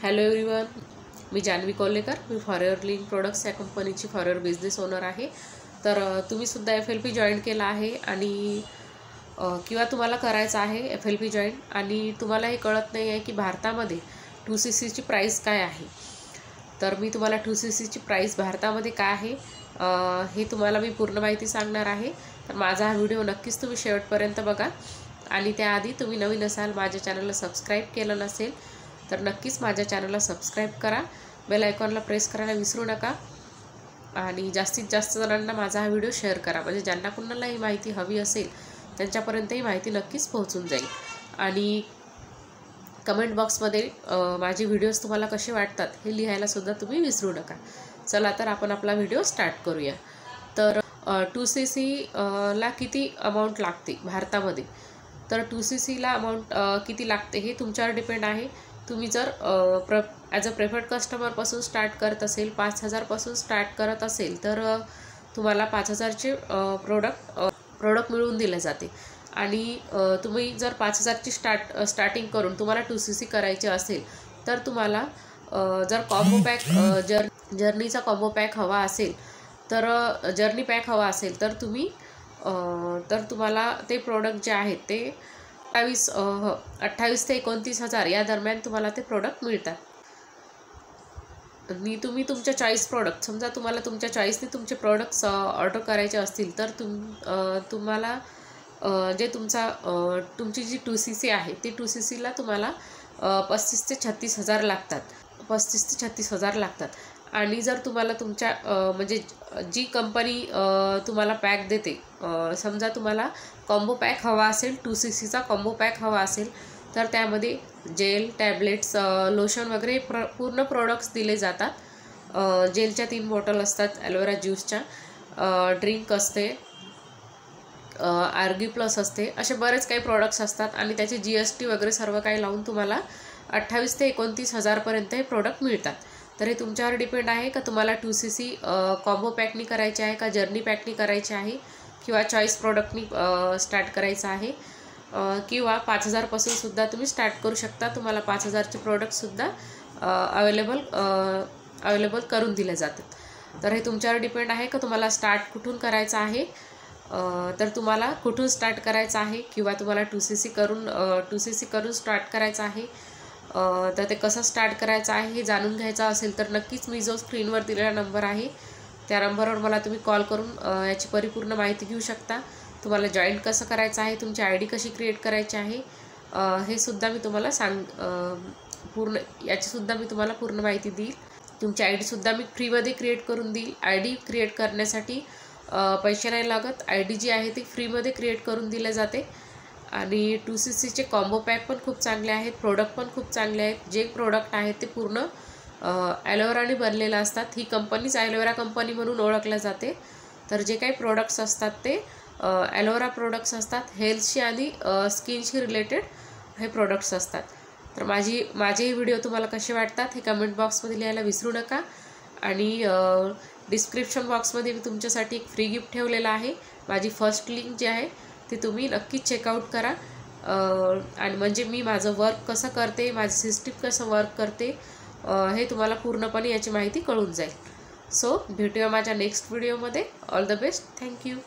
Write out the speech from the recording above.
Hello everyone, मी जान्हवी कोल्हेकर. मी forever link products या कंपनीची forever business owner आहे. तर तुम्हीसुद्धा FLP जॉईन केला आहे आणि किंवा तुम्हाला करायचं आहे FLP जॉईन आणि तुम्हाला हे कळत नाही आहे की भारतामध्ये 2cc ची प्राईस काय आहे. तर मी तुम्हाला 2cc ची प्राईस भारतामध्ये काय आहे हे तुम्हाला मी पूर्ण माहिती सांगणार आहे. तर माझा हा व्हिडिओ नक्कीच तुम्ही शेवटपर्यंत बघा. आणि त्याआधी तुम्ही नवीन असाल, माझ्या चॅनलला सबस्क्राईब केलं नसेल तर नक्कीच माझ्या चॅनलला सबस्क्राईब करा. बेल आयकॉनला प्रेस करायला विसरू नका आणि जास्तीत जास्त जणांना माझा हा व्हिडिओ शेअर करा, म्हणजे ज्यांना कुणाला ही माहिती हवी असेल त्यांच्यापर्यंत ही माहिती नक्कीच पोहोचून जाईल. आणि कमेंट बॉक्समध्ये माझे व्हिडिओज तुम्हाला कसे वाटतात हे लिहायला सुद्धा तुम्ही विसरू नका. चला तर आपण आपला व्हिडिओ स्टार्ट करूया. तर 2cc ला किती अमाऊंट लागते भारतामध्ये? तर 2cc ला अमाऊंट किती लागते हे तुमच्यावर डिपेंड आहे. तुम्ही जर ॲज अ प्रेफर्ड कस्टमरपासून स्टार्ट करत असेल, 5000पासून स्टार्ट करत असेल तर तुम्हाला 5000चे प्रोडक्ट मिळवून दिले जाते. आणि तुम्ही जर 5000ची स्टार्टिंग करून तुम्हाला 2cc करायचे असेल तर तुम्हाला जर कॉम्बो पॅक जर्नीचा कॉम्बो पॅक हवा असेल तर जर्नी पॅक हवा असेल तर तुम्हाला ते प्रोडक्ट जे आहेत ते 28 ते 29,000 या दरम्यान तुम्हाला ते प्रोडक्ट मिळतात. आणि तुम्ही तुमच्या चॉईस प्रोडक्ट, समजा तुम्हाला तुमच्या चॉईसने तुमचे प्रोडक्ट्स ऑर्डर करायचे असतील तर तुम्हाला जे तुमची जी 2cc आहे ती 2cc ला तुम्हाला 35 ते 36,000 लागतात. 35 ते 36,000 लागतात. आणि जर तुम्हाला तुमच्या म्हणजे जी कंपनी तुम्हाला पॅक देते, समजा तुम्हाला कॉम्बो पॅक हवा असेल, 2cc चा कॉम्बो पॅक हवा असेल तर त्यामध्ये जेल, टॅबलेट्स, लोशन वगैरे पूर्ण प्रोडक्ट्स दिले जातात. जेलच्या 3 बॉटल असतात ॲलोवेरा ज्यूसच्या, ड्रिंक असते, आर्गी प्लस असते, असे बरेच काही प्रोडक्ट्स असतात. आणि त्याचे GST वगैरे सर्व काही लावून तुम्हाला 28 ते 29,000पर्यंत हे प्रोडक्ट मिळतात. तर हे तुमच्यावर डिपेंड आहे का तुम्हाला 2cc कॉम्बो पॅकनी करायचे आहे का जर्नी पॅकनी करायचे आहे किंवा चॉईस प्रोडक्टनी स्टार्ट करायचं आहे, किंवा 5000पासून सुद्धा तुम्ही स्टार्ट करू शकता. तुम्हाला 5000चे प्रोडक्टसुद्धा अवेलेबल करून दिले जातात. तर हे तुमच्यावर डिपेंड आहे का तुम्हाला स्टार्ट कुठून करायचं आहे. तर तुम्हाला कुठून स्टार्ट करायचं आहे किंवा तुम्हाला 2cc करून स्टार्ट करायचं आहे. तर ते कसं स्टार्ट करायचं आहे हे जाणून घ्यायचं असेल तर नक्कीच मी जो स्क्रीनवर दिलेला नंबर आहे त्या नंबरवर मला तुम्ही कॉल करून याची परिपूर्ण माहिती घेऊ शकता. तुम्हाला जॉईन कसं करायचं आहे, तुमची ID कशी क्रिएट करायची आहे हे सुद्धा मी तुम्हाला याचीसुद्धा मी तुम्हाला पूर्ण माहिती देईल. तुमची ID सुद्धा मी फ्रीमध्ये क्रिएट करून देईल. ID क्रिएट करण्यासाठी पैसे नाही लागत. ID जी आहे ती फ्रीमध्ये क्रिएट करून दिले जाते. आणि 2cc चे कॉम्बो पॅक पण खूप चांगले आहेत, प्रोडक्ट पण खूप चांगले आहेत. जे प्रोडक्ट आहेत ते पूर्ण ॲलोवेराने बनलेलं असतात. ही कंपनीच ॲलोवेरा कंपनी म्हणून ओळखल्या जाते. तर जे काही प्रोडक्ट्स असतात ते ॲलोवेरा प्रोडक्ट्स असतात. हेल्थशी आणि स्किनशी रिलेटेड हे प्रोडक्ट्स असतात. तर माझे व्हिडिओ तुम्हाला कसे वाटतात हे कमेंट बॉक्समध्ये लिहायला विसरू नका. आणि डिस्क्रिप्शन बॉक्समध्ये मी तुमच्यासाठी एक फ्री गिफ्ट ठेवलेला आहे. माझी फर्स्ट लिंक जी आहे ती तुम्ही नक्कीच चेकआउट करा. आणि म्हणजे मी माझं वर्क कसं करते, माझी सिस्टीम कसं वर्क करते हे तुम्हाला पूर्णपणे याची माहिती कळून जाईल. सो भेटूया माझ्या नेक्स्ट व्हिडिओमध्ये. All the best. थँक्यू.